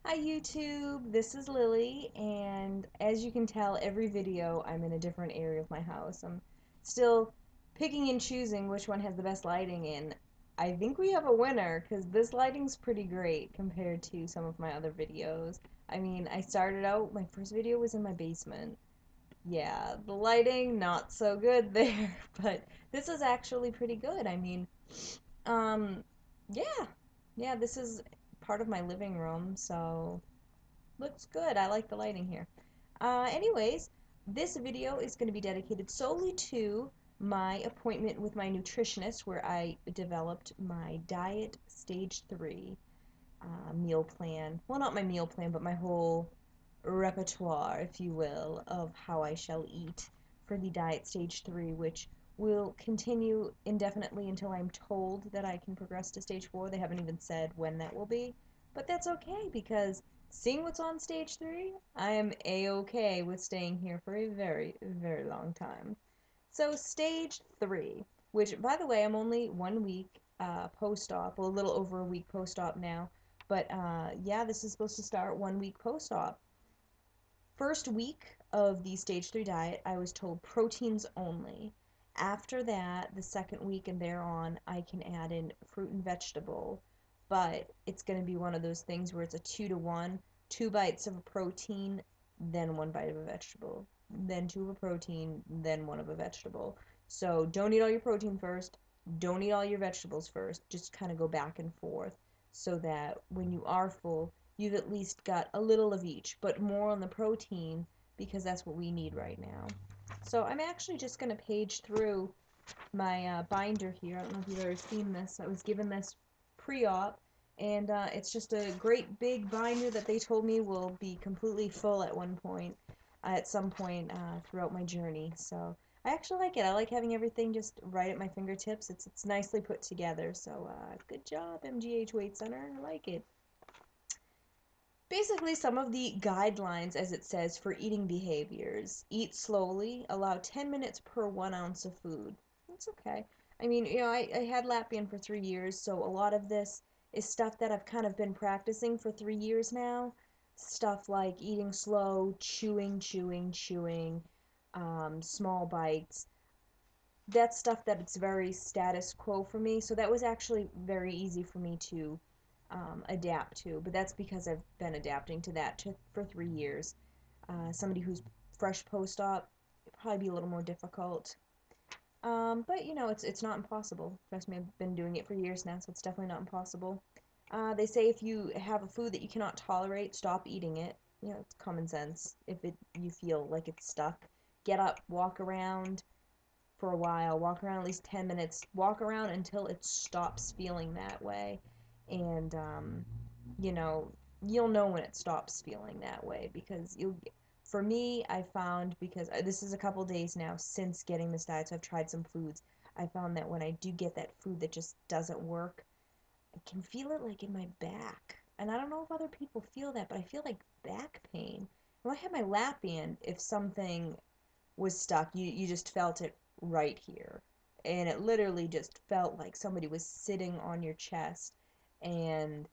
Hi YouTube, this is Lily, and as you can tell, every video I'm in a different area of my house. I'm still picking and choosing which one has the best lighting, and I think we have a winner, because this lighting's pretty great compared to some of my other videos. I mean, I started out, my first video was in my basement. Yeah, the lighting, not so good there, but this is actually pretty good. I mean, um, yeah, yeah, this is part of my living room, so looks good. I like the lighting here. Anyways, this video is going to be dedicated solely to my appointment with my nutritionist where I developed my diet stage 3 meal plan. Well, not my meal plan, but my whole repertoire, if you will, of how I shall eat for the diet stage 3, which will continue indefinitely until I'm told that I can progress to stage 4. They haven't even said when that will be, but that's okay because seeing what's on stage 3, I am a-okay with staying here for a very, very long time. So stage 3, which by the way, I'm only 1 week post-op, well, a little over a week post-op now, but yeah, this is supposed to start 1 week post-op. First week of the stage 3 diet, I was told proteins only. After that, the second week and thereon, I can add in fruit and vegetable, but it's going to be one of those things where it's a 2 to 1, 2 bites of a protein, then 1 bite of a vegetable, then 2 of a protein, then 1 of a vegetable. So don't eat all your protein first, don't eat all your vegetables first, just kind of go back and forth so that when you are full, you've at least got a little of each, but more on the protein because that's what we need right now. So I'm actually just going to page through my binder here. I don't know if you've ever seen this. I was given this pre-op, and it's just a great big binder that they told me will be completely full at one point, at some point throughout my journey. So I actually like it. I like having everything just right at my fingertips. It's nicely put together. So good job, MGH Weight Center. I like it. Basically, some of the guidelines, as it says, for eating behaviors. Eat slowly, allow 10 minutes per 1 ounce of food. That's okay. I mean, I had Lappian for 3 years, so a lot of this is stuff that I've kind of been practicing for 3 years now. Stuff like eating slow, chewing, small bites. That's stuff that it's very status quo for me, so that was actually very easy for me to adapt to, but that's because I've been adapting to that for 3 years. Somebody who's fresh post-op, it'd probably be a little more difficult. But it's not impossible. Trust me, I've been doing it for years now, so it's definitely not impossible. They say if you have a food that you cannot tolerate, stop eating it. It's common sense. If you feel like it's stuck, get up, walk around for a while, walk around at least 10 minutes, walk around until it stops feeling that way. And, you know, you'll know when it stops feeling that way because for me, I found, because this is a couple days now since getting this diet, so I've tried some foods. I found that when I do get that food that just doesn't work, I can feel it like in my back. And I don't know if other people feel that, but I feel like back pain. When I had my lap band, if something was stuck, you just felt it right here. And it literally just felt like somebody was sitting on your chest, and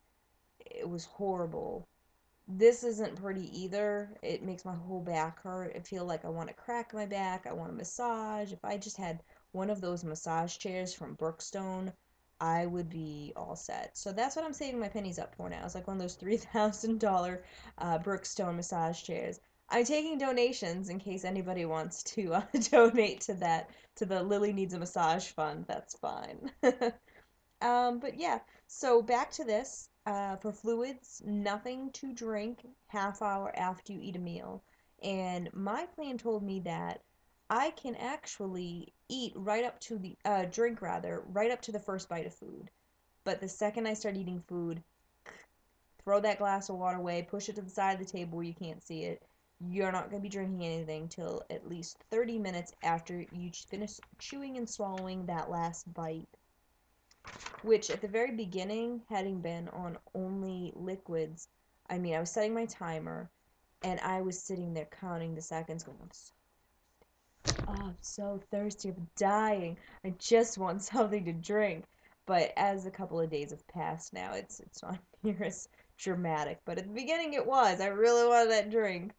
it was horrible. This isn't pretty either. It makes my whole back hurt. I feel like I want to crack my back. I want a massage. If I just had one of those massage chairs from Brookstone, I would be all set. So that's what I'm saving my pennies up for now. It's like one of those $3,000 Brookstone massage chairs. I'm taking donations in case anybody wants to donate to that, to the Lily Needs a Massage Fund. That's fine. But yeah, so back to this. For fluids, nothing to drink half hour after you eat a meal. And my plan told me that I can actually eat right up to the, drink rather, right up to the first bite of food. But the second I start eating food, throw that glass of water away, push it to the side of the table where you can't see it. You're not going to be drinking anything till at least 30 minutes after you finish chewing and swallowing that last bite, which at the very beginning, having been on only liquids, I mean, I was setting my timer and I was sitting there counting the seconds going, I'm so thirsty, I'm dying. I just want something to drink. But as a couple of days have passed now, it's not near as dramatic, but at the beginning it was. I really wanted that drink.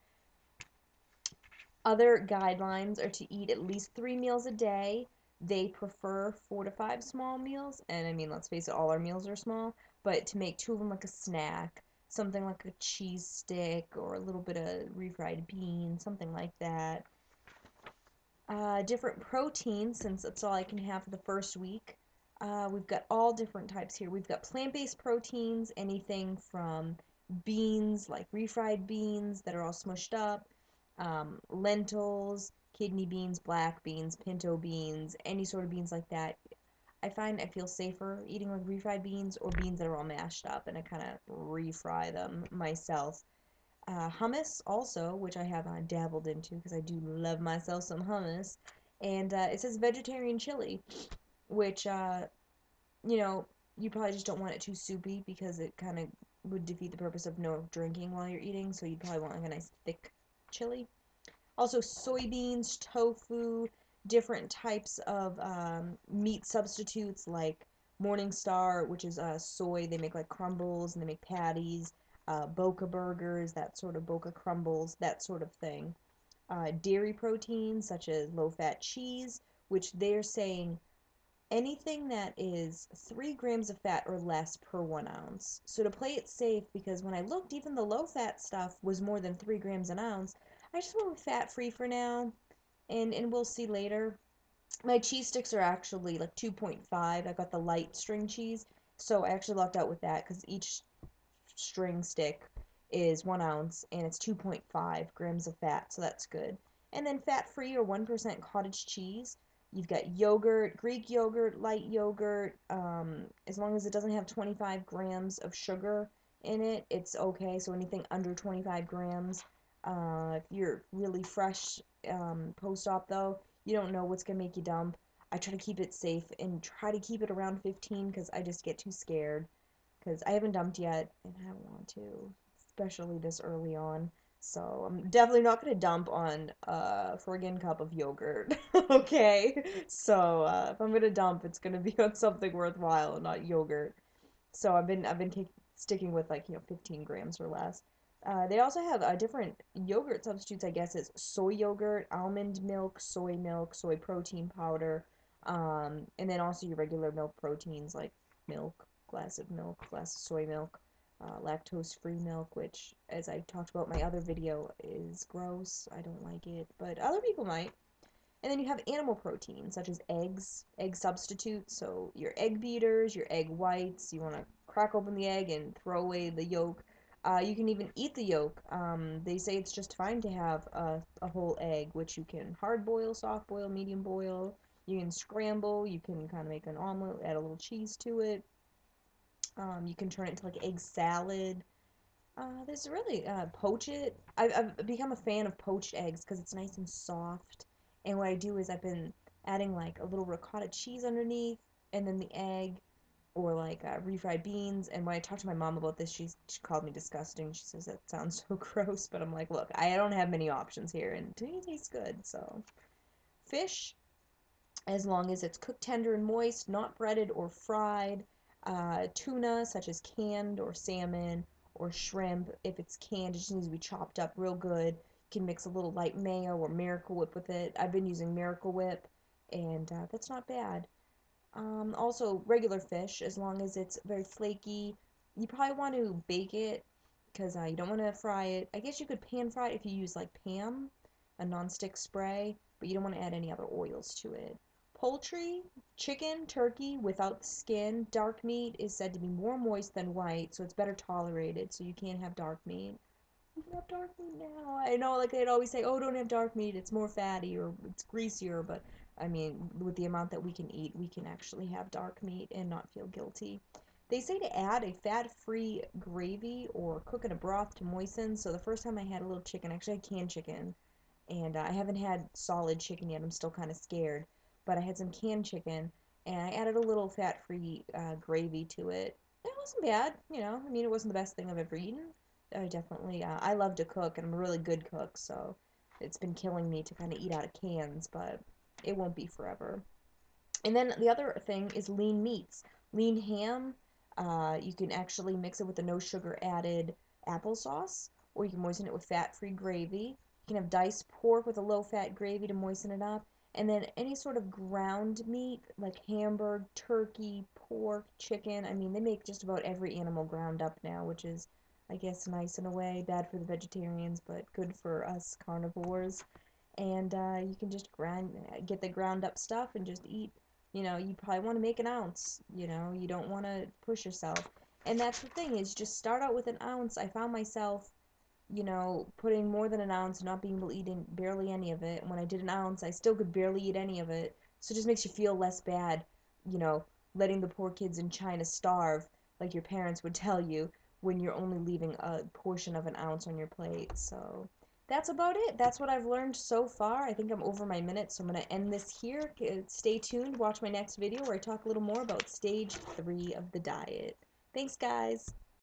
Other guidelines are to eat at least 3 meals a day. They prefer 4 to 5 small meals, and I mean, let's face it, all our meals are small, but to make two of them like a snack, something like a cheese stick or a little bit of refried beans, something like that. Different proteins, since that's all I can have for the first week. We've got all different types here. We've got plant-based proteins, anything from beans, like refried beans that are all smushed up, lentils, kidney beans, black beans, pinto beans, any sort of beans like that. I find I feel safer eating like refried beans or beans that are all mashed up, and I kind of refry them myself. Hummus also, which I have dabbled into because I do love myself some hummus. And it says vegetarian chili, which, you know, you probably just don't want it too soupy because it kind of would defeat the purpose of no drinking while you're eating. So you'd probably want like a nice thick chili. Also, soybeans, tofu, different types of meat substitutes like Morningstar, which is soy. They make like crumbles and they make patties, Boca burgers, that sort of Boca crumbles, that sort of thing. Dairy proteins such as low-fat cheese, which they're saying anything that is 3 grams of fat or less per 1 ounce. So to play it safe, because when I looked, even the low-fat stuff was more than 3 grams an ounce. I just went with fat-free for now, and we'll see later. My cheese sticks are actually like 2.5. I got the light string cheese, so I actually lucked out with that because each string stick is 1 ounce and it's 2.5 grams of fat, so that's good. And then fat free or 1% cottage cheese. You've got yogurt, Greek yogurt, light yogurt. As long as it doesn't have 25 grams of sugar in it, it's okay. So anything under 25 grams. If you're really fresh post op, though, you don't know what's going to make you dump. I try to keep it safe and try to keep it around 15 because I just get too scared because I haven't dumped yet, and I don't want to, especially this early on. So I'm definitely not gonna dump on a friggin' cup of yogurt. Okay, so if I'm gonna dump, it's gonna be on something worthwhile and not yogurt. So I've been sticking with like 15 grams or less. They also have different yogurt substitutes. I guess it's soy yogurt, almond milk, soy protein powder, and then also your regular milk proteins like milk, glass of soy milk, lactose-free milk, which, as I talked about in my other video, is gross. I don't like it, but other people might. And then you have animal protein, such as eggs, egg substitutes. So your egg beaters, your egg whites. You want to crack open the egg and throw away the yolk. You can even eat the yolk. They say it's just fine to have a whole egg, which you can hard boil, soft boil, medium boil. You can scramble. You can kind of make an omelet, add a little cheese to it. You can turn it into like egg salad. There's really poach it. I've become a fan of poached eggs because it's nice and soft. And what I do is I've been adding like a little ricotta cheese underneath, and then the egg, or like refried beans. And when I talked to my mom about this, she called me disgusting. She says that sounds so gross, but I'm like, look, I don't have many options here, and to me it tastes good. So fish, as long as it's cooked tender and moist, not breaded or fried. Tuna, such as canned or salmon or shrimp, if it's canned, it just needs to be chopped up real good. You can mix a little light mayo or Miracle Whip with it. I've been using Miracle Whip, and that's not bad. Also, regular fish, as long as it's very flaky, you probably want to bake it because you don't want to fry it. I guess you could pan fry it if you use like Pam, a non-stick spray, but you don't want to add any other oils to it. Poultry, chicken, turkey without the skin, dark meat is said to be more moist than white, so it's better tolerated, so you can't have dark meat. You can have dark meat now. I know, like they'd always say, oh, don't have dark meat, it's more fatty or it's greasier, but I mean, with the amount that we can eat, we can actually have dark meat and not feel guilty. They say to add a fat-free gravy or cook in a broth to moisten. So the first time I had a little chicken, actually I had canned chicken, and I haven't had solid chicken yet. I'm still kind of scared, but I had some canned chicken, and I added a little fat-free gravy to it. It wasn't bad, I mean, it wasn't the best thing I've ever eaten. I definitely, I love to cook, and I'm a really good cook, so it's been killing me to kind of eat out of cans, but it won't be forever. And then the other thing is lean meats. Lean ham, You can actually mix it with a no sugar added applesauce, or you can moisten it with fat-free gravy. You can have diced pork with a low-fat gravy to moisten it up. And then any sort of ground meat, like hamburg, turkey, pork, chicken. I mean, they make just about every animal ground up now, which is, I guess, nice in a way. Bad for the vegetarians, but good for us carnivores. And you can just get the ground up stuff and just eat. You probably want to make an ounce. You don't want to push yourself. And that's the thing is just start out with an ounce. I found myself putting more than an ounce, not being able to eat barely any of it. And when I did an ounce, I still could barely eat any of it. So it just makes you feel less bad, you know, letting the poor kids in China starve, like your parents would tell you, when you're only leaving a portion of an ounce on your plate. So that's about it. That's what I've learned so far. I think I'm over my minute, so I'm going to end this here. Stay tuned. Watch my next video where I talk a little more about stage 3 of the diet. Thanks, guys.